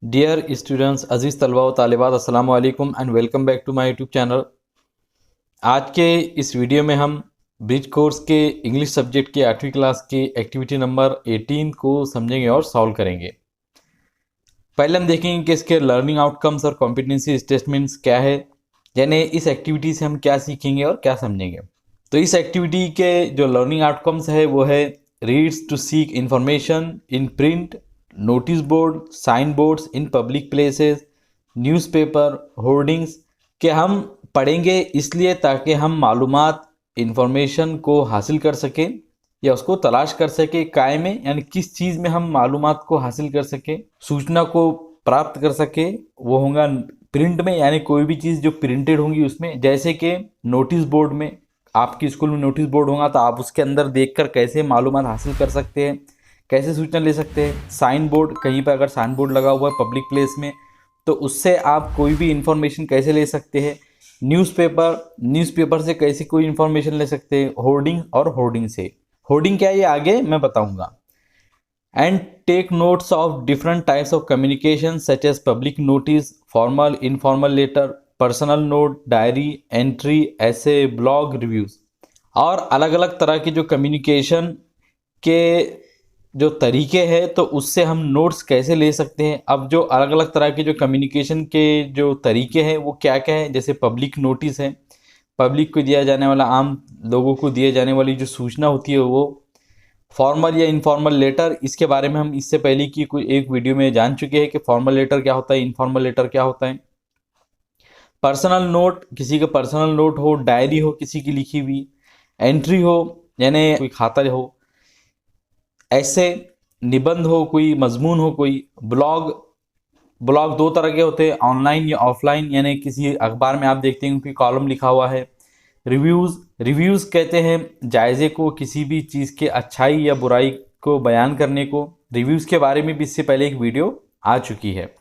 Dear students, अजीज़ तलबा व तालिबात, अस्सलाम वालेकुम and welcome back to my YouTube channel. आज के इस वीडियो में हम ब्रिज कोर्स के इंग्लिश सब्जेक्ट के 8वीं क्लास की एक्टिविटी नंबर 18 को समझेंगे और सॉल्व करेंगे। पहले हम देखेंगे कि इसके लर्निंग आउटकम्स और कॉम्पिटेंसी स्टेटमेंट्स क्या है, यानी इस एक्टिविटी से हम क्या सीखेंगे और क्या समझेंगे। तो इस एक्टिविटी के जो लर्निंग आउटकम्स है वो है reads to seek information in print, notice board, sign boards in public places, newspaper, hoardings के हम पढ़ेंगे इसलिए ताकि हम मालूमात इंफॉर्मेशन को हासिल कर सकें या उसको तलाश कर सके काय में, यानी किस चीज़ में हम मालूमात को हासिल कर सके, सूचना को प्राप्त कर सके। वो होगा प्रिंट में, यानी कोई भी चीज़ जो प्रिंटेड होंगी उसमें, जैसे कि नोटिस बोर्ड में। आपकी स्कूल में नोटिस बोर्ड होगा तो आप उसके अंदर देखकर कैसे मालूमात हासिल कर सकते हैं, कैसे सूचना ले सकते हैं। साइन बोर्ड, कहीं पर अगर साइन बोर्ड लगा हुआ है पब्लिक प्लेस में तो उससे आप कोई भी इंफॉर्मेशन कैसे ले सकते हैं। न्यूज़पेपर, न्यूज़पेपर से कैसे कोई इंफॉर्मेशन ले सकते हैं। होर्डिंग, और होर्डिंग से, होर्डिंग क्या है ये आगे मैं बताऊंगा। And take notes of different types of communication such as public notice, formal, informal letter, personal note, diary entry, essay, blog, reviews. और अलग अलग तरह के जो कम्युनिकेशन के जो तरीके हैं तो उससे हम नोट्स कैसे ले सकते हैं। अब जो अलग अलग तरह के जो कम्युनिकेशन के जो तरीके हैं वो क्या क्या है, जैसे पब्लिक नोटिस है, पब्लिक को दिया जाने वाला, आम लोगों को दिए जाने वाली जो सूचना होती है वो। फॉर्मल या इनफॉर्मल लेटर, इसके बारे में हम इससे पहले की कोई एक वीडियो में जान चुके हैं कि फॉर्मल लेटर क्या होता है, इनफॉर्मल लेटर क्या होता है। पर्सनल नोट, किसी का पर्सनल नोट हो, डायरी हो किसी की लिखी हुई, एंट्री हो यानी कोई खाता हो, ऐसे, निबंध हो, कोई मजमून हो, कोई ब्लॉग। ब्लॉग दो तरह के होते हैं, ऑनलाइन या ऑफलाइन, यानी किसी अखबार में आप देखते हैं कि कॉलम लिखा हुआ है। रिव्यूज़, रिव्यूज़ कहते हैं जायज़े को, किसी भी चीज़ के अच्छाई या बुराई को बयान करने को। रिव्यूज़ के बारे में भी इससे पहले एक वीडियो आ चुकी है।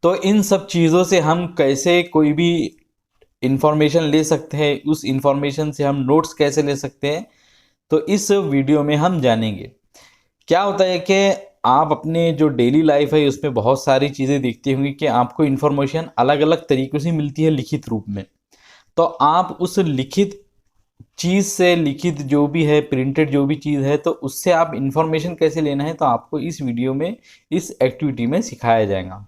तो इन सब चीज़ों से हम कैसे कोई भी इंफॉर्मेशन ले सकते हैं, उस इंफॉर्मेशन से हम नोट्स कैसे ले सकते हैं, तो इस वीडियो में हम जानेंगे। क्या होता है कि आप अपने जो डेली लाइफ है उसमें बहुत सारी चीज़ें देखते होंगे कि आपको इन्फॉर्मेशन अलग अलग तरीक़ों से मिलती है लिखित रूप में। तो आप उस लिखित चीज़ से, लिखित जो भी है, प्रिंटेड जो भी चीज़ है, तो उससे आप इंफॉर्मेशन कैसे लेना है तो आपको इस वीडियो में, इस एक्टिविटी में सिखाया जाएगा।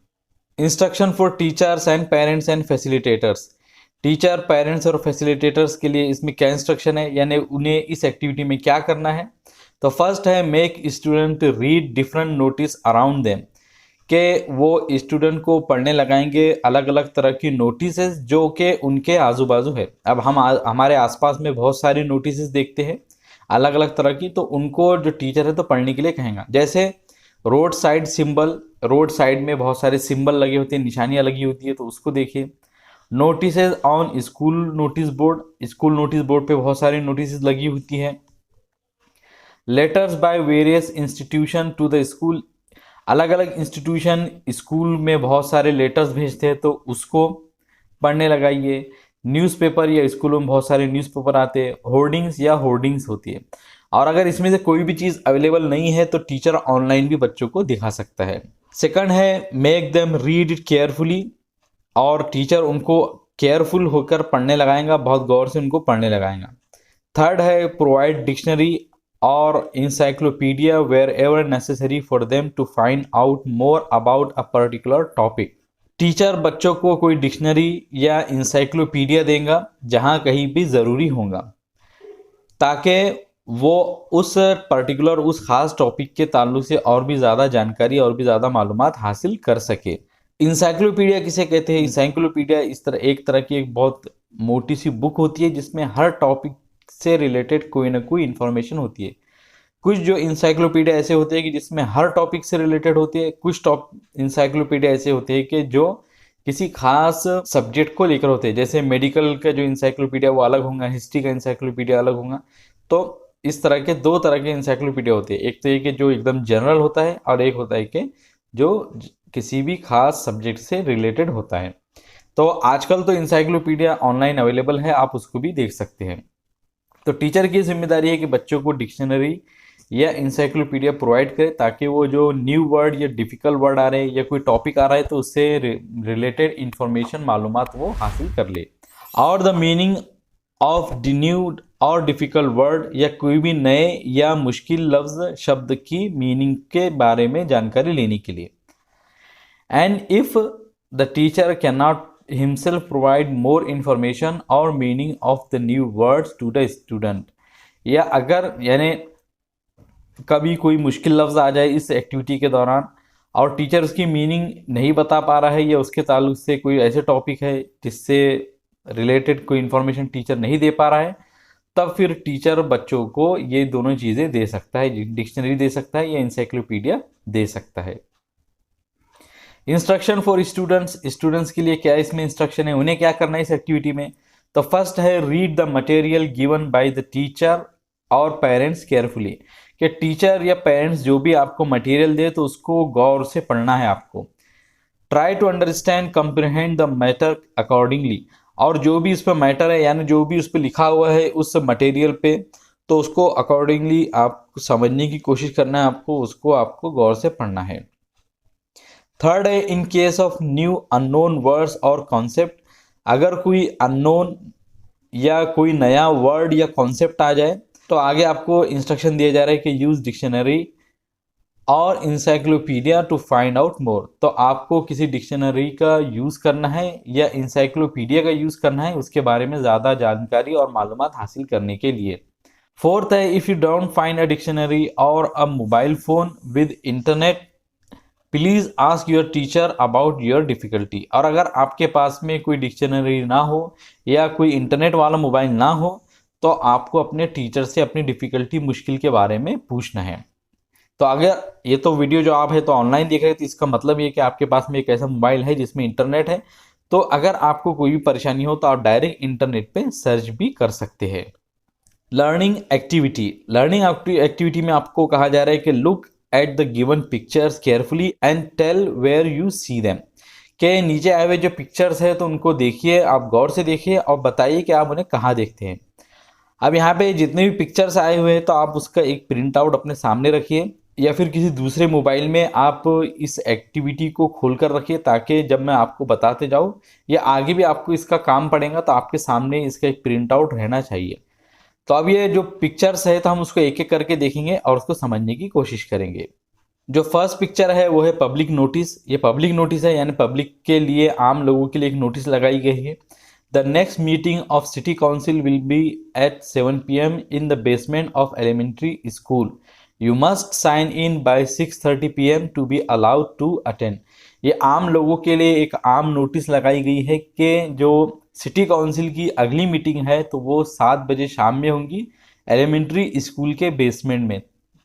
Instruction for teachers and parents and facilitators. Teacher, parents और फैसिलिटेटर्स के लिए इसमें क्या इंस्ट्रक्शन है, यानी उन्हें इस एक्टिविटी में क्या करना है। तो फर्स्ट है make student read different notice around them, कि वो स्टूडेंट को पढ़ने लगाएंगे अलग अलग तरह की नोटिस जो कि उनके आजू बाजू है। अब हम हमारे आसपास में बहुत सारी नोटिस देखते हैं अलग अलग तरह की, तो उनको जो टीचर है तो पढ़ने के लिए कहेंगे। जैसे road side symbol, road side में बहुत सारे सिंबल लगे होते हैं, निशानियाँ लगी होती है, तो उसको देखिए। Notice on school notice board, school notice board पे बहुत सारी नोटिस लगी होती है। Letters by various institution to the school, अलग अलग इंस्टीट्यूशन स्कूल में बहुत सारे लेटर्स भेजते हैं तो उसको पढ़ने लगाइए। न्यूज़पेपर, या स्कूलों में बहुत सारे न्यूज़पेपर आते हैं। होर्डिंग्स या होर्डिंग्स होती है। और अगर इसमें से कोई भी चीज़ अवेलेबल नहीं है तो टीचर ऑनलाइन भी बच्चों को दिखा सकता है। सेकंड है make them read it carefully, और टीचर उनको केयरफुल होकर पढ़ने लगाएगा, बहुत गौर से उनको पढ़ने लगाएगा। थर्ड है प्रोवाइड डिक्शनरी और encyclopedia wherever necessary for them to find out more about a particular topic. Teacher बच्चों को कोई डिक्शनरी या इंसाइक्लोपीडिया देगा जहाँ कहीं भी ज़रूरी होगा, ताकि वो उस पर्टिकुलर, उस खास टॉपिक के ताल्लुक से और भी ज़्यादा जानकारी और भी ज़्यादा मालूमात हासिल कर सके। इंसाइक्लोपीडिया किसे कहते हैं? इंसाइक्लोपीडिया इस तरह एक तरह की एक बहुत मोटी सी बुक होती है जिसमें हर टॉपिक से रिलेटेड कोई ना कोई इन्फॉर्मेशन होती है। कुछ जो इंसाइक्लोपीडिया ऐसे होते हैं कि जिसमें हर टॉपिक से रिलेटेड होती है, कुछ इंसाइक्लोपीडिया ऐसे होते हैं कि जो किसी खास सब्जेक्ट को लेकर होते हैं। जैसे मेडिकल का जो इंसाइक्लोपीडिया वो अलग होगा, हिस्ट्री का इंसाइक्लोपीडिया अलग होगा। तो इस तरह के दो तरह के इंसाइक्लोपीडिया होते हैं, एक तो ये कि जो एकदम जनरल होता है और एक होता है कि जो किसी भी खास सब्जेक्ट से रिलेटेड होता है। तो आजकल तो इंसाइक्लोपीडिया ऑनलाइन अवेलेबल है, आप उसको भी देख सकते हैं। तो टीचर की जिम्मेदारी है कि बच्चों को डिक्शनरी या इंसाइक्लोपीडिया प्रोवाइड करे, ताकि वो जो न्यू वर्ड या डिफ़िकल्ट वर्ड आ रहे हैं या कोई टॉपिक आ रहा है तो उससे रिलेटेड इंफॉर्मेशन मालूमात वो हासिल कर ले। और the meaning of the new और डिफ़िकल्ट वर्ड या कोई भी नए या मुश्किल लफ्ज़ शब्द की मीनिंग के बारे में जानकारी लेने के लिए। And if the teacher can not himself provide more information or meaning of the new words to the student, या अगर यानी कभी कोई मुश्किल लफ्ज़ आ जाए इस एक्टिविटी के दौरान और टीचर उसकी मीनिंग नहीं बता पा रहा है या उसके ताल्लुक से कोई ऐसे टॉपिक है जिससे रिलेटेड कोई इन्फॉर्मेशन टीचर नहीं दे पा रहा है, तब फिर टीचर बच्चों को ये दोनों चीज़ें दे सकता है, डिक्शनरी दे सकता है या इंसाइक्लोपीडिया दे सकता है। इंस्ट्रक्शन फॉर स्टूडेंट्स के लिए क्या इसमें इंस्ट्रक्शन है, उन्हें क्या करना है इस एक्टिविटी में। तो फर्स्ट है read the material given by the teacher और पेरेंट्स केयरफुली, कि टीचर या पेरेंट्स जो भी आपको मटेरियल दे तो उसको गौर से पढ़ना है आपको। Try to understand comprehend the matter accordingly, और जो भी इस पर मैटर है यानी जो भी उस पर लिखा हुआ है उस मटेरियल पे, तो उसको अकॉर्डिंगली आप समझने की कोशिश करना है आपको, उसको आपको गौर से पढ़ना है। थर्ड है in case of new unknown words और कॉन्सेप्ट, अगर कोई अननोन या कोई नया वर्ड या कॉन्सेप्ट आ जाए तो आगे आपको इंस्ट्रक्शन दिया जा रहा है कि यूज़ डिक्शनरी और encyclopedia to find out more, तो आपको किसी डिक्शनरी का यूज़ करना है या इंसाइक्लोपीडिया का यूज़ करना है उसके बारे में ज़्यादा जानकारी और मालूमात हासिल करने के लिए। फोर्थ है if you don't find a dictionary और a mobile phone with internet please ask your teacher about your difficulty, और अगर आपके पास में कोई डिक्शनरी ना हो या कोई इंटरनेट वाला मोबाइल ना हो तो आपको अपने टीचर से अपनी डिफ़िकल्टी मुश्किल के बारे में पूछना है। तो अगर ये तो वीडियो जो आप है तो ऑनलाइन देख रहे हैं तो इसका मतलब ये कि आपके पास में एक ऐसा मोबाइल है जिसमें इंटरनेट है, तो अगर आपको कोई भी परेशानी हो तो आप डायरेक्ट इंटरनेट पे सर्च भी कर सकते हैं। लर्निंग एक्टिविटी में आपको कहा जा रहा है कि look at the given pictures carefully and tell where you see them, के नीचे आए हुए जो पिक्चर्स है तो उनको देखिए, आप गौर से देखिए और बताइए कि आप उन्हें कहाँ देखते हैं। अब यहाँ पे जितने भी पिक्चर्स आए हुए हैं तो आप उसका एक प्रिंट आउट अपने सामने रखिए या फिर किसी दूसरे मोबाइल में आप इस एक्टिविटी को खोल कर रखिए, ताकि जब मैं आपको बताते जाऊँ या आगे भी आपको इसका काम पड़ेगा तो आपके सामने इसका एक प्रिंट आउट रहना चाहिए। तो अब ये जो पिक्चर्स है तो हम उसको एक एक करके देखेंगे और उसको समझने की कोशिश करेंगे। जो फर्स्ट पिक्चर है वो है पब्लिक नोटिस, ये पब्लिक नोटिस है यानी पब्लिक के लिए, आम लोगों के लिए एक नोटिस लगाई गई है। The next meeting of city council will be at 7 PM in the basement of elementary school, you must sign in by 6:30 PM to be allowed to attend. ये आम लोगों के लिए एक आम नोटिस लगाई गई है कि जो सिटी काउंसिल की अगली मीटिंग है तो वो 7 बजे शाम में होंगी एलिमेंट्री स्कूल के बेसमेंट में,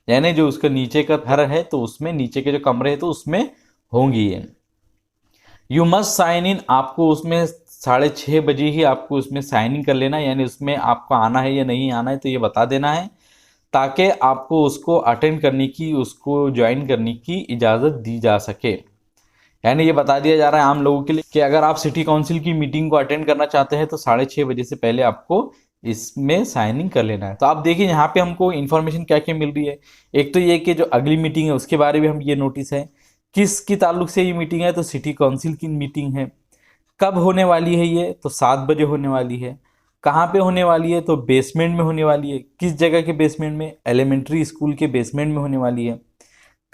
यानी जो उसका नीचे का घर है तो उसमें नीचे के जो कमरे हैं तो उसमें होंगी ये। यू मस्ट साइन इन, आपको उसमें 6:30 बजे ही आपको उसमें साइन इन कर लेना, यानी उसमें आपको आना है या नहीं आना है तो ये बता देना है, ताकि आपको उसको अटेंड करने की, उसको ज्वाइन करने की इजाज़त दी जा सके। यानी ये बता दिया जा रहा है आम लोगों के लिए कि अगर आप सिटी काउंसिल की मीटिंग को अटेंड करना चाहते हैं तो 6:30 बजे से पहले आपको इसमें साइन इन कर लेना है। तो आप देखिए यहाँ पे हमको इन्फॉर्मेशन क्या क्या मिल रही है। एक तो ये कि जो अगली मीटिंग है उसके बारे में हम ये नोटिस है, किसकी ताल्लुक से ये मीटिंग है तो सिटी काउंसिल की मीटिंग है। कब होने वाली है ये तो 7 बजे होने वाली है। कहाँ पे होने वाली है तो बेसमेंट में होने वाली है। किस जगह के बेसमेंट में, एलिमेंट्री स्कूल के बेसमेंट में होने वाली है।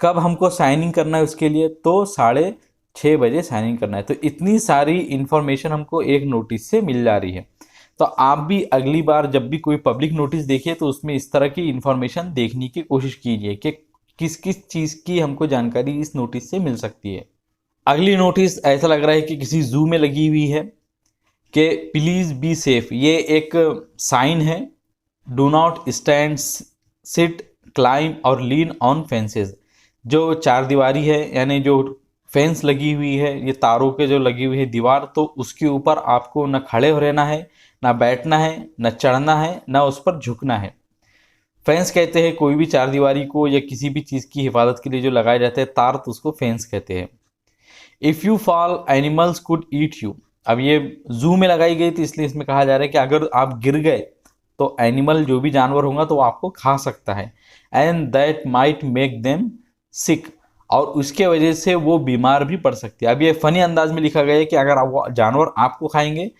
कब हमको साइन इन करना है उसके लिए तो 6:30 बजे साइन इन करना है। तो इतनी सारी इन्फॉर्मेशन हमको एक नोटिस से मिल जा रही है। तो आप भी अगली बार जब भी कोई पब्लिक नोटिस देखिए तो उसमें इस तरह की इन्फॉर्मेशन देखने की कोशिश कीजिए कि किस किस चीज़ की हमको जानकारी इस नोटिस से मिल सकती है। अगली नोटिस ऐसा लग रहा है कि किसी जू में लगी हुई है कि प्लीज़ बी सेफ, ये एक साइन है। Do not stand, sit, climb और लीन ऑन फेंसेज, जो चार दीवारी है यानी जो फेंस लगी हुई है, ये तारों के जो लगी हुई है दीवार, तो उसके ऊपर आपको न खड़े हो रहना है, ना बैठना है, न चढ़ना है, ना उस पर झुकना है। फेंस कहते हैं कोई भी चार दीवारी को या किसी भी चीज़ की हिफाजत के लिए जो लगाए जाते हैं तार, तो उसको फेंस कहते हैं। If you fall animals could eat you, अब ये जू में लगाई गई थी इसलिए इसमें कहा जा रहा है कि अगर आप गिर गए तो एनिमल जो भी जानवर होगा तो वो आपको खा सकता है। And that might make them sick, और उसके वजह से वो बीमार भी पड़ सकती है। अब ये फनी अंदाज में लिखा गया है कि अगर वो जानवर आपको खाएंगे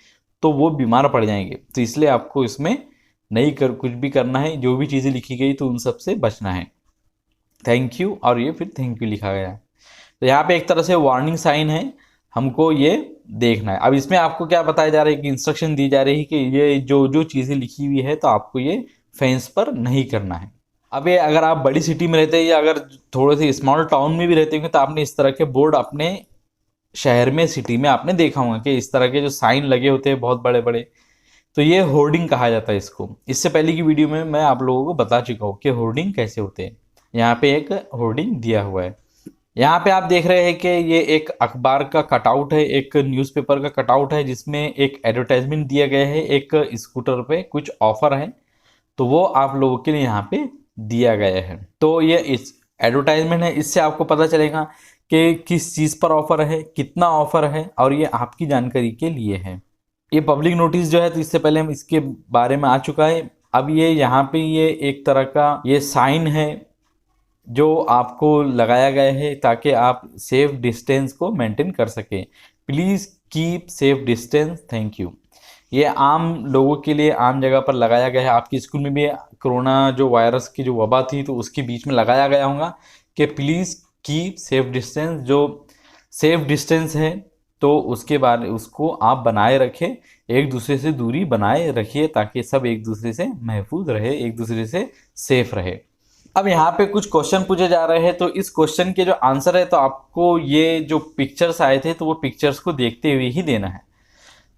तो वो बीमार पड़ जाएंगे, तो इसलिए आपको इसमें नहीं कर कुछ भी करना है, जो भी चीज़ें लिखी गई तो उन सब से बचना है। थैंक यू, और ये फिर थैंक यू लिखा गया है। तो यहाँ पे एक तरह से वार्निंग साइन है, हमको ये देखना है। अब इसमें आपको क्या बताया जा रहा है कि इंस्ट्रक्शन दी जा रही है कि ये जो जो चीज़ें लिखी हुई है तो आपको ये फेंस पर नहीं करना है। अब ये अगर आप बड़ी सिटी में रहते हैं या अगर थोड़े से स्मॉल टाउन में भी रहते होंगे तो आपने इस तरह के बोर्ड अपने शहर में, सिटी में आपने देखा होगा कि इस तरह के जो साइन लगे होते हैं बहुत बड़े बड़े, तो ये होर्डिंग कहा जाता है इसको। इससे पहले की वीडियो में मैं आप लोगों को बता चुका हूँ कि होर्डिंग कैसे होते हैं। यहाँ पे एक होर्डिंग दिया हुआ है। यहाँ पे आप देख रहे हैं कि ये एक अखबार का कटआउट है, एक न्यूज़पेपर का कटआउट है, जिसमें एक एडवर्टाइजमेंट दिया गया है, एक स्कूटर पे कुछ ऑफर है, तो वो आप लोगों के लिए यहाँ पे दिया गया है। तो ये इस एडवर्टाइजमेंट है, इससे आपको पता चलेगा कि किस चीज़ पर ऑफर है, कितना ऑफर है, और ये आपकी जानकारी के लिए है। ये पब्लिक नोटिस जो है तो इससे पहले हम इसके बारे में आ चुका है। अब ये यहाँ पे ये एक तरह का ये साइन है जो आपको लगाया गया है ताकि आप सेफ डिस्टेंस को मेंटेन कर सकें। Please keep safe distance, thank you. ये आम लोगों के लिए आम जगह पर लगाया गया है। आपके स्कूल में भी कोरोना जो वायरस की जो वबा थी तो उसके बीच में लगाया गया होगा कि प्लीज़ कीप सेफ डिस्टेंस। जो सेफ डिस्टेंस है तो उसके बाद उसको आप बनाए रखें, एक दूसरे से दूरी बनाए रखिए ताकि सब एक दूसरे से महफूज रहे, एक दूसरे से सेफ रहे। अब यहाँ पे कुछ क्वेश्चन पूछे जा रहे हैं, तो इस क्वेश्चन के जो आंसर है तो आपको ये जो पिक्चर्स आए थे तो वो पिक्चर्स को देखते हुए ही देना है।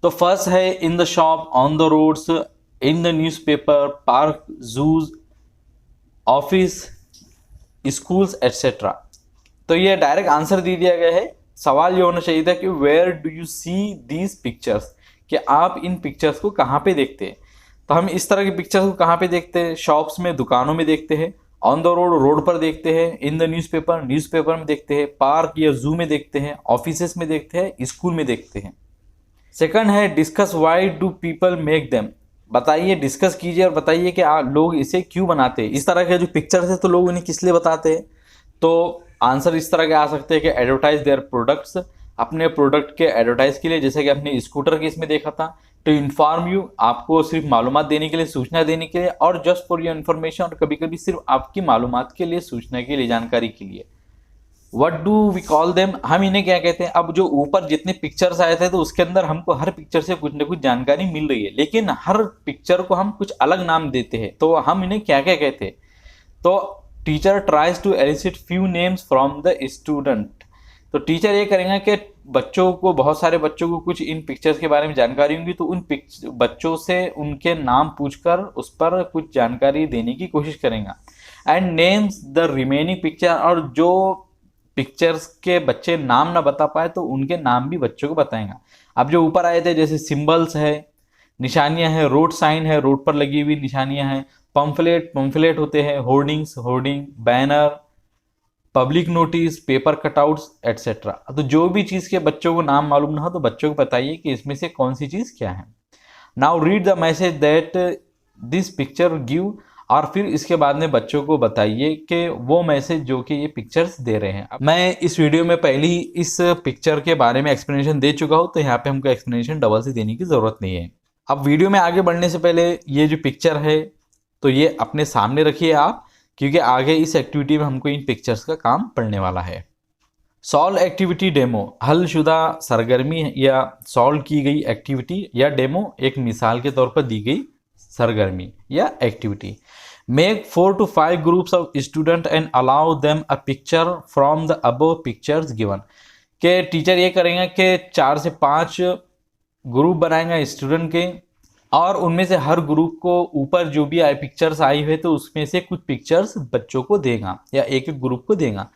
तो फर्स्ट है in the shop, on the roads, in the newspaper, park, zoos, office, schools etcetera. तो ये डायरेक्ट आंसर दे दिया गया है। सवाल ये होना चाहिए था कि where do you see these pictures, कि आप इन पिक्चर्स को कहाँ पे देखते हैं। तो हम इस तरह की पिक्चर्स को कहाँ पे देखते हैं? शॉप्स में, दुकानों में देखते हैं। ऑन द रोड, रोड पर देखते हैं। इन द न्यूज़पेपर, न्यूज़पेपर में देखते हैं। पार्क या जू में देखते हैं। ऑफिसेस में देखते हैं। स्कूल में देखते हैं। सेकंड है discuss why do people make them. बताइए, डिस्कस कीजिए और बताइए कि लोग इसे क्यों बनाते हैं। इस तरह के जो पिक्चर्स है तो लोग इन्हें किस लिए बताते हैं? तो आंसर इस तरह के आ सकते हैं कि एडवर्टाइज देयर प्रोडक्ट्स, अपने प्रोडक्ट के एडवर्टाइज के लिए, जैसे कि अपने स्कूटर के इसमें देखा था। टू इन्फॉर्म यू, आपको सिर्फ मालूमात देने के लिए, सूचना देने के लिए। और जस्ट फॉर योर इन्फॉर्मेशन, और कभी कभी सिर्फ आपकी मालूमात के लिए, सूचना के लिए, जानकारी के लिए। What do we call them, हम इन्हें क्या कहते हैं? अब जो ऊपर जितने पिक्चर्स आए थे तो उसके अंदर हमको हर पिक्चर से कुछ ना कुछ जानकारी मिल रही है, लेकिन हर पिक्चर को हम कुछ अलग नाम देते हैं, तो हम इन्हें क्या क्या कहते हैं? तो teacher tries to elicit few names from the student. तो टीचर ये करेंगे कि बच्चों को, बहुत सारे बच्चों को कुछ इन पिक्चर्स के बारे में जानकारी होगी, तो उन बच्चों से उनके नाम पूछकर उस पर कुछ जानकारी देने की कोशिश करेंगे। And names the remaining picture, और जो पिक्चर्स के बच्चे नाम ना बता पाए तो उनके नाम भी बच्चों को बताएंगे। अब जो ऊपर आए थे जैसे सिंबल्स है, निशानियां हैं, रोड साइन है, रोड पर लगी हुई निशानियां हैं, पंफलेट होते हैं, hoarding, banner, public notice, paper cutouts etcetera. तो जो भी चीज़ के बच्चों को नाम मालूम ना हो तो बच्चों को बताइए कि इसमें से कौन सी चीज़ क्या है। Now read the message that this picture give, और फिर इसके बाद में बच्चों को बताइए कि वो मैसेज जो कि ये पिक्चर्स दे रहे हैं। मैं इस वीडियो में पहले ही इस पिक्चर के बारे में एक्सप्लेनेशन दे चुका हूँ, तो यहाँ पे हमको एक्सप्लेनेशन डबल से देने की ज़रूरत नहीं है। अब वीडियो में आगे बढ़ने से पहले ये जो पिक्चर है तो ये अपने सामने रखिए आप, क्योंकि आगे इस एक्टिविटी में हमको इन पिक्चर्स का काम पड़ने वाला है। सॉल्व एक्टिविटी डेमो, हलशुदा सरगर्मी या सॉल्व की गई एक्टिविटी या डेमो, एक मिसाल के तौर पर दी गई सरगर्मी या activity. Make 4 to 5 groups of student and allow them a picture from the above pictures given. के टीचर ये करेंगे कि 4 से 5 ग्रुप बनाएंगे स्टूडेंट के, और उनमें से हर ग्रुप को ऊपर जो भी आए पिक्चर्स आई हुए तो उसमें से कुछ पिक्चर्स बच्चों को देगा या एक एक ग्रुप को देगा।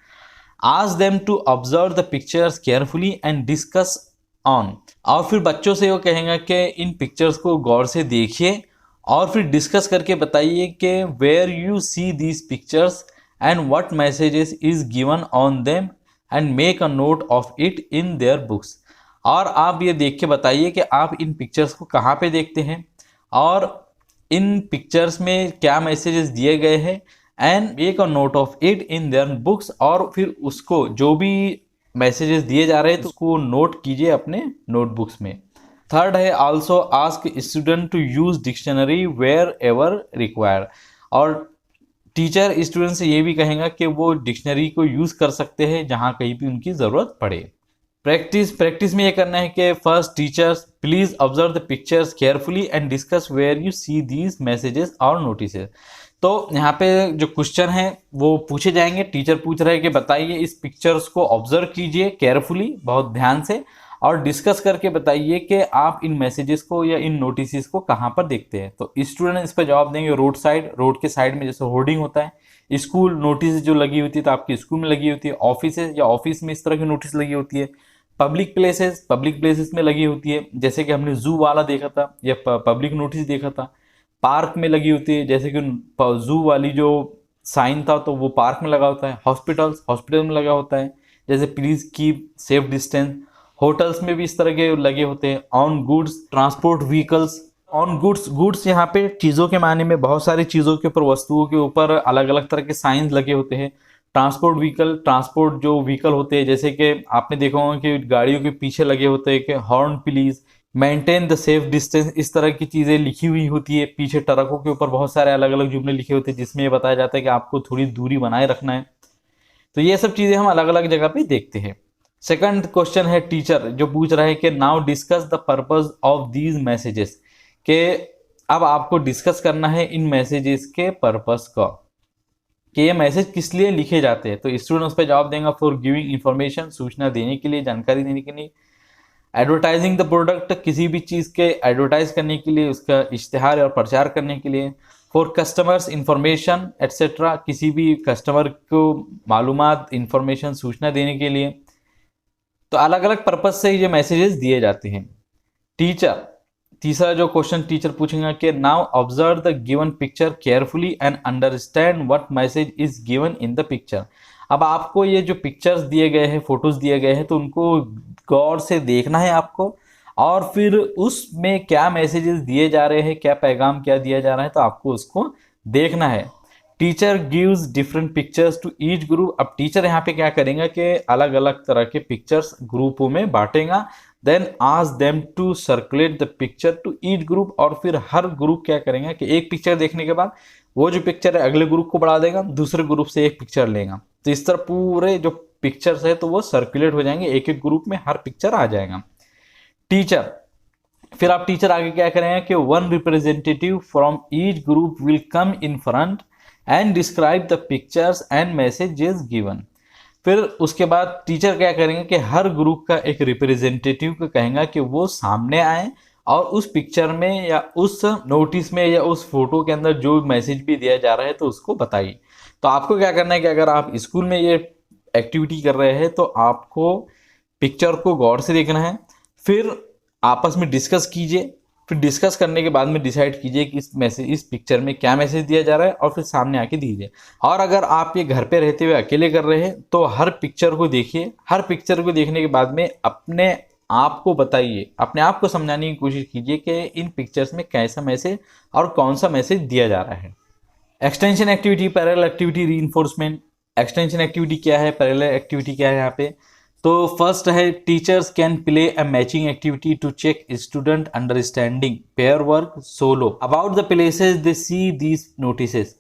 Ask them to observe the pictures carefully and discuss on, और फिर बच्चों से वो कहेंगे कि इन पिक्चर्स को गौर से देखिए और फिर डिस्कस करके बताइए कि where you see these pictures and what messages is given on them and make a note of it in their books. और आप ये देख के बताइए कि आप इन पिक्चर्स को कहाँ पे देखते हैं और इन पिक्चर्स में क्या मैसेजेस दिए गए हैं and make a note of it in their books, और फिर उसको जो भी मैसेजेस दिए जा रहे हैं तो उसको नोट कीजिए अपने नोटबुक्स में। थर्ड है also ask student to use dictionary wherever required, और टीचर स्टूडेंट से ये भी कहेगा कि वो डिक्शनरी को यूज कर सकते हैं जहाँ कहीं भी उनकी जरूरत पड़े। प्रैक्टिस में ये करना है कि first teachers please observe the pictures carefully and discuss where you see these messages और नोटिसेस। तो यहाँ पे जो क्वेश्चन है वो पूछे जाएंगे, टीचर पूछ रहे हैं कि बताइए इस पिक्चर्स को ऑब्जर्व कीजिए केयरफुली, बहुत ध्यान से, और डिस्कस करके बताइए कि आप इन मैसेजेस को या इन नोटिस को कहाँ पर देखते हैं। तो स्टूडेंट इस पर जवाब देंगे रोड साइड, रोड के साइड में जैसे होर्डिंग होता है, स्कूल नोटिस जो लगी होती है तो आपकी स्कूल में लगी होती है, ऑफिस या ऑफिस में इस तरह की नोटिस लगी होती है, पब्लिक प्लेसेस में लगी होती है जैसे कि हमने जू वाला देखा था या पब्लिक नोटिस देखा था, पार्क में लगी होती है जैसे कि जू वाली जो साइन था तो वो पार्क में लगा होता है, हॉस्पिटल में लगा होता है जैसे please keep safe distance, hotels में भी इस तरह के लगे होते हैं, on goods transport vehicles, on goods यहाँ पे चीज़ों के मायने में बहुत सारी चीज़ों के ऊपर, वस्तुओं के ऊपर अलग अलग तरह के साइंस लगे होते हैं। ट्रांसपोर्ट जो व्हीकल होते हैं जैसे कि आपने देखा होगा कि गाड़ियों के पीछे लगे होते हैं कि horn please, maintain the safe distance, इस तरह की चीज़ें लिखी हुई होती है पीछे ट्रकों के ऊपर, बहुत सारे अलग अलग जुमले लिखे होते हैं जिसमें ये बताया जाता है कि आपको थोड़ी दूरी बनाए रखना है। तो ये सब चीज़ें हम अलग अलग जगह पे देखते हैं। सेकंड क्वेश्चन है टीचर जो पूछ रहा है कि now discuss the purpose of these messages, कि अब आपको डिस्कस करना है इन मैसेजेस के पर्पस का, कि ये मैसेज किस लिए लिखे जाते हैं। तो स्टूडेंट उस पर जवाब देंगे फॉर गिविंग इंफॉर्मेशन, सूचना देने के लिए, जानकारी देने के लिए, एडवर्टाइजिंग द प्रोडक्ट, किसी भी चीज़ के एडवर्टाइज करने के लिए, उसका इश्तिहार और प्रचार करने के लिए, फॉर कस्टमर्स इंफॉर्मेशन एट्सेट्रा, किसी भी कस्टमर को मालूमात इंफॉर्मेशन सूचना देने के लिए। तो अलग अलग पर्पज से ये मैसेजेस दिए जाते हैं। तीसरा जो क्वेश्चन टीचर पूछेंगे कि now observe the given picture carefully and understand what message is given in the picture. अब आपको ये जो पिक्चर्स दिए गए हैं, फोटोज दिए गए हैं, तो उनको गौर से देखना है आपको, और फिर उसमें क्या मैसेजेस दिए जा रहे हैं, क्या पैगाम क्या दिया जा रहा है, तो आपको उसको देखना है। Teacher gives different pictures to each group. अब टीचर यहाँ पे क्या करेंगे कि अलग अलग तरह के पिक्चर्स ग्रुपों में बांटेगा, then ask them to circulate the picture to each group, और फिर हर ग्रुप क्या करेंगे कि एक पिक्चर देखने के बाद वो जो पिक्चर है अगले ग्रुप को बढ़ा देगा, दूसरे ग्रुप से एक पिक्चर लेगा, तो इस तरह पूरे जो पिक्चर्स है तो वो सर्कुलेट हो जाएंगे, एक एक ग्रुप में हर पिक्चर आ जाएगा। फिर आप टीचर आगे क्या करेंगे कि one representative from each group will come in front end describe the pictures and messages given. फिर उसके बाद टीचर क्या करेंगे कि हर ग्रुप का एक रिप्रेजेंटेटिव को कहेंगे कि वो सामने आए और उस पिक्चर में या उस नोटिस में या उस फोटो के अंदर जो मैसेज भी दिया जा रहा है तो उसको बताइए। तो आपको क्या करना है कि अगर आप स्कूल में ये एक्टिविटी कर रहे हैं तो आपको पिक्चर को गौर से देखना है, फिर आपस में डिस्कस कीजिए, फिर डिस्कस करने के बाद में डिसाइड कीजिए कि इस पिक्चर में क्या मैसेज दिया जा रहा है और फिर सामने आके दीजिए। और अगर आप ये घर पे रहते हुए अकेले कर रहे हैं तो हर पिक्चर को देखिए, हर पिक्चर को देखने के बाद में अपने आप को बताइए, अपने आप को समझाने की कोशिश कीजिए कि इन पिक्चर्स में कैसा मैसेज और कौन सा मैसेज दिया जा रहा है। Extension activity, parallel activity, reinforcement. Extension activity क्या है, पैरेलल एक्टिविटी क्या है यहाँ पे, तो फर्स्ट है teachers can play a matching activity to check student understanding pair work solo about the places they see these notices.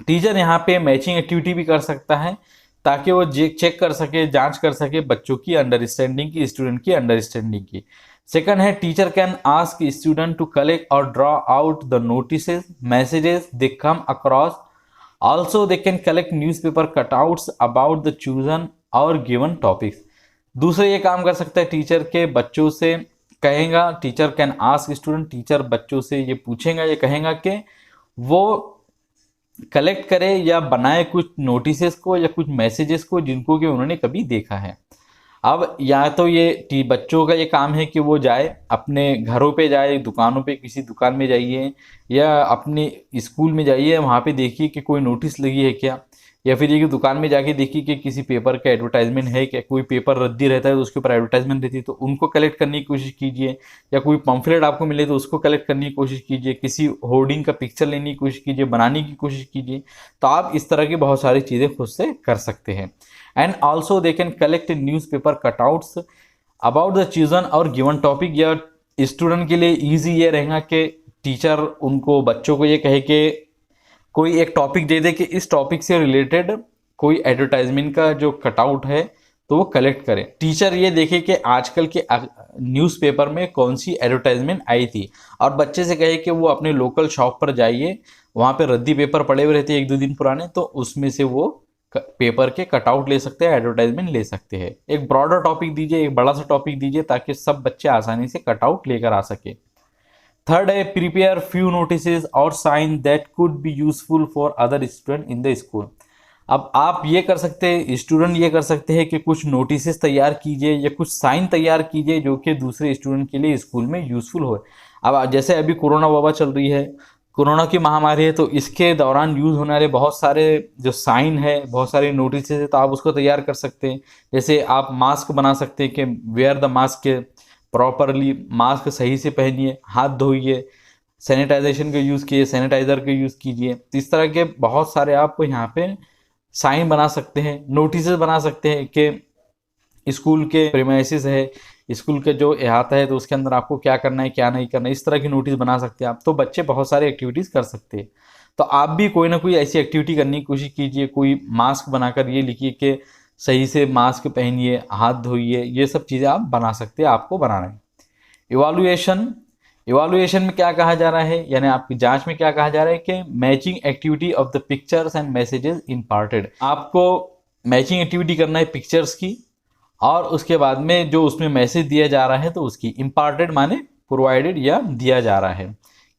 Teacher यहाँ पे मैचिंग एक्टिविटी भी कर सकता है ताकि वो चेक कर सके, जांच कर सके बच्चों की अंडरस्टैंडिंग की, स्टूडेंट की अंडरस्टैंडिंग की। सेकंड है teacher can ask student to collect और draw out the notices messages they come across, also they can collect newspaper cutouts about the chosen और गिवन टॉपिक्स। दूसरे ये काम कर सकता है टीचर के बच्चों से कहेगा, teacher can ask student, teacher बच्चों से ये पूछेगा, ये कहेगा कि वो कलेक्ट करे या बनाए कुछ नोटिसेस को या कुछ मैसेजेस को जिनको कि उन्होंने कभी देखा है। अब या तो ये बच्चों का ये काम है कि वो जाए अपने घरों पे जाए, दुकानों पे, किसी दुकान में जाइए या अपने स्कूल में जाइए, वहाँ पे देखिए कि कोई नोटिस लगी है क्या, या फिर ये कि दुकान में जाके देखिए कि किसी पेपर का एडवर्टाइजमेंट है, क्या कोई पेपर रद्दी रहता है तो उसके ऊपर एडवर्टाइजमेंट रहती है तो उनको कलेक्ट करने की कोशिश कीजिए, या कोई पम्फलेट आपको मिले तो उसको कलेक्ट करने की कोशिश कीजिए, किसी होर्डिंग का पिक्चर लेने की कोशिश कीजिए, बनाने की कोशिश कीजिए। तो आप इस तरह की बहुत सारी चीज़ें खुद से कर सकते हैं। And also they can collect news paper cutouts about the चीजन और गिवन टॉपिक। या स्टूडेंट के लिए ईजी ये रहेगा कि टीचर उनको बच्चों को ये कहे कि कोई एक टॉपिक दे दे कि इस टॉपिक से रिलेटेड कोई एडवर्टाइजमेंट का जो कटआउट है तो वो कलेक्ट करें। टीचर ये देखे कि आजकल के न्यूज़पेपर में कौन सी एडवर्टाइजमेंट आई थी, और बच्चे से कहे कि वो अपने लोकल शॉप पर जाइए, वहाँ पे रद्दी पेपर पड़े हुए रहते हैं 1-2 दिन पुराने, तो उसमें से वो पेपर के कटआउट ले सकते हैं, एडवर्टाइजमेंट ले सकते हैं। एक ब्रॉडर टॉपिक दीजिए, एक बड़ा सा टॉपिक दीजिए ताकि सब बच्चे आसानी से कटआउट लेकर आ सके। थर्ड है प्रिपेयर फ्यू नोटिसेस और sign that could be useful for other student in the school. अब आप ये कर सकते हैं, स्टूडेंट ये कर सकते हैं कि कुछ नोटिसेस तैयार कीजिए या कुछ साइन तैयार कीजिए जो कि दूसरे स्टूडेंट के लिए स्कूल में यूजफुल हो। अब जैसे अभी कोरोना वबा चल रही है, कोरोना की महामारी है, तो इसके दौरान यूज़ होने वाले बहुत सारे जो साइन है, बहुत सारे नोटिस है, तो आप उसको तैयार कर सकते हैं। जैसे आप मास्क बना सकते हैं कि wear the mask, properly mask सही से पहनिए, हाथ धोइए, सैनिटाइजेशन का यूज़ कीजिए, सैनिटाइज़र का यूज़ कीजिए। तो इस तरह के बहुत सारे आप यहाँ पे साइन बना सकते हैं, नोटिस बना सकते हैं कि स्कूल के प्रीमाइसिस है, स्कूल के जो अहाता है तो उसके अंदर आपको क्या करना है क्या नहीं करना है, इस तरह की नोटिस बना सकते हैं आप। तो बच्चे बहुत सारी एक्टिविटीज़ कर सकते हैं। तो आप भी कोई ना कोई ऐसी एक्टिविटी करने की कोशिश कीजिए। कोई मास्क बनाकर ये लिखिए कि सही से मास्क पहनिए, हाथ धोइए, ये सब चीज़ें आप बना सकते हैं, आपको बनाना है। इवालुएशन, इवालुएशन में क्या कहा जा रहा है, यानी आपकी जांच में क्या कहा जा रहा है कि matching activity of the pictures and messages imparted. आपको मैचिंग एक्टिविटी करना है पिक्चर्स की, और उसके बाद में जो उसमें मैसेज दिया जा रहा है तो उसकी। इम्पार्टेड माने प्रोवाइडेड या दिया जा रहा है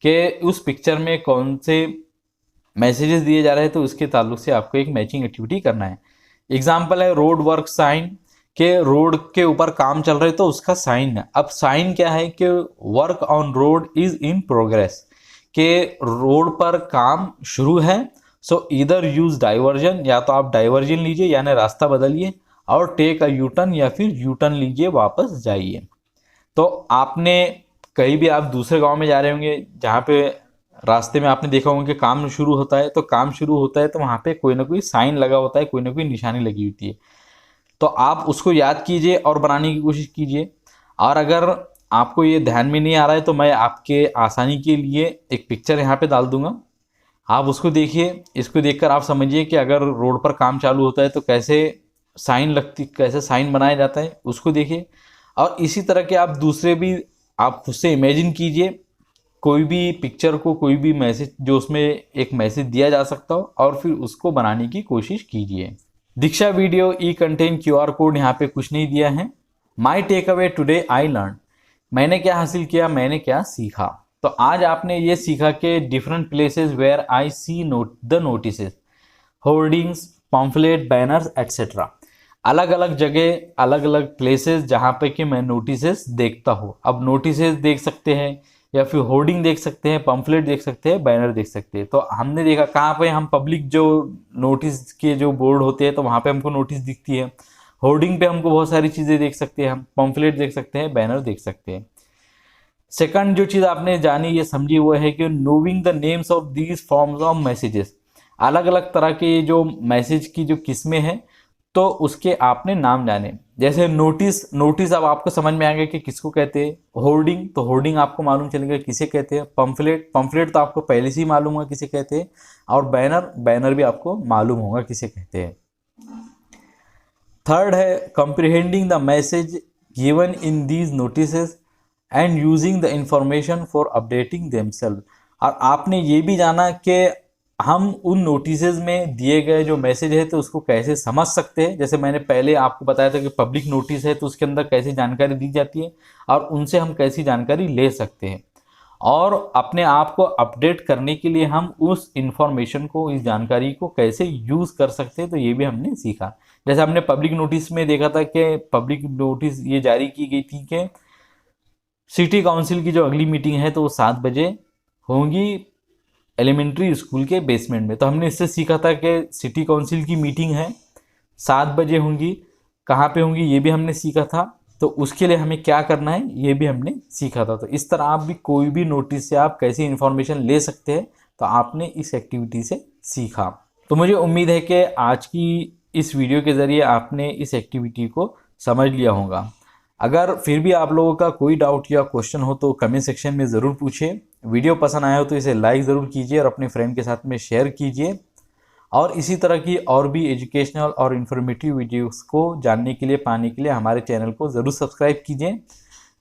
कि उस पिक्चर में कौन से मैसेजेस दिए जा रहे हैं, तो उसके ताल्लुक से आपको एक मैचिंग एक्टिविटी करना है। एग्जाम्पल है रोड वर्क साइन, के रोड के ऊपर काम चल रहे तो उसका साइन है। अब साइन क्या है कि work on road is in progress, के रोड पर काम शुरू है। सो इधर यूज डाइवर्जन, या तो आप डाइवर्जन लीजिए यानी रास्ता बदलिए, और टेक अ यू टर्न, या फिर यू टर्न लीजिए, वापस जाइए। तो आपने कहीं भी आप दूसरे गांव में जा रहे होंगे जहाँ पे रास्ते में आपने देखा होगा कि काम शुरू होता है, तो काम शुरू होता है तो वहाँ पे कोई ना कोई साइन लगा होता है, कोई ना कोई निशानी लगी होती है। तो आप उसको याद कीजिए और बनाने की कोशिश कीजिए। और अगर आपको ये ध्यान में नहीं आ रहा है तो मैं आपके आसानी के लिए एक पिक्चर यहाँ पे डाल दूंगा, आप उसको देखिए। इसको देखकर आप समझिए कि अगर रोड पर काम चालू होता है तो कैसे साइन लगती, कैसे साइन बनाया जाता है, उसको देखिए। और इसी तरह के आप दूसरे भी आप खुद से इमेजिन कीजिए, कोई भी पिक्चर को, कोई भी मैसेज जो उसमें एक मैसेज दिया जा सकता हो, और फिर उसको बनाने की कोशिश कीजिए। Diksha video e content QR code यहाँ पे कुछ नहीं दिया है। My takeaway today I learn, मैंने क्या हासिल किया, मैंने क्या सीखा। तो आज आपने ये सीखा कि different places where I see the notices, hoardings, pamphlet, banners etcetera. अलग अलग जगह, अलग अलग प्लेसेस जहाँ पे कि मैं नोटिसेस देखता हूँ। अब नोटिसेस देख सकते हैं, या फिर होर्डिंग देख सकते हैं, पम्फलेट देख सकते हैं, बैनर देख सकते हैं। तो हमने देखा कहाँ पे हम पब्लिक जो नोटिस के जो बोर्ड होते हैं तो वहाँ पे हमको नोटिस दिखती है। होर्डिंग पे हमको बहुत सारी चीज़ें देख सकते हैं, हम पम्फलेट देख सकते हैं, बैनर देख सकते हैं। सेकंड जो चीज़ आपने जानी, ये समझी, वो है कि नोविंग the names of these forms of messages. अलग अलग तरह के जो मैसेज की जो किस्में हैं तो उसके आपने नाम जाने। जैसे नोटिस, नोटिस अब आपको समझ में आएगा कि किसको कहते हैं। होर्डिंग, तो होर्डिंग आपको मालूम चलेगा किसे कहते हैं। पम्फलेट, पम्फलेट तो आपको पहले से ही मालूम होगा किसे कहते हैं। और बैनर, बैनर भी आपको मालूम होगा किसे कहते हैं। थर्ड है comprehending the message given in these notices and using the information for updating themselves. और आपने ये भी जाना कि हम उन नोटिसेस में दिए गए जो मैसेज है तो उसको कैसे समझ सकते हैं। जैसे मैंने पहले आपको बताया था कि पब्लिक नोटिस है तो उसके अंदर कैसे जानकारी दी जाती है और उनसे हम कैसी जानकारी ले सकते हैं, और अपने आप को अपडेट करने के लिए हम उस इंफॉर्मेशन को, इस जानकारी को कैसे यूज़ कर सकते हैं, तो ये भी हमने सीखा। जैसे हमने पब्लिक नोटिस में देखा था कि पब्लिक नोटिस ये जारी की गई थी कि सिटी काउंसिल की जो अगली मीटिंग है तो वो 7 बजे होंगी, एलिमेंट्री स्कूल के बेसमेंट में। तो हमने इससे सीखा था कि सिटी काउंसिल की मीटिंग है 7 बजे होंगी, कहाँ पे होंगी ये भी हमने सीखा था। तो उसके लिए हमें क्या करना है ये भी हमने सीखा था। तो इस तरह आप भी कोई भी नोटिस से आप कैसी इन्फॉर्मेशन ले सकते हैं, तो आपने इस एक्टिविटी से सीखा। तो मुझे उम्मीद है कि आज की इस वीडियो के ज़रिए आपने इस एक्टिविटी को समझ लिया होगा। अगर फिर भी आप लोगों का कोई डाउट या क्वेश्चन हो तो कमेंट सेक्शन में ज़रूर पूछें। वीडियो पसंद आया हो तो इसे लाइक ज़रूर कीजिए और अपने फ्रेंड के साथ में शेयर कीजिए। और इसी तरह की और भी एजुकेशनल और इन्फॉर्मेटिव वीडियोस को जानने के लिए, पाने के लिए हमारे चैनल को ज़रूर सब्सक्राइब कीजिए।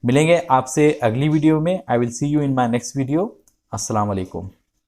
मिलेंगे आपसे अगली वीडियो में। I will see you in my next video. अस्सलाम वालेकुम।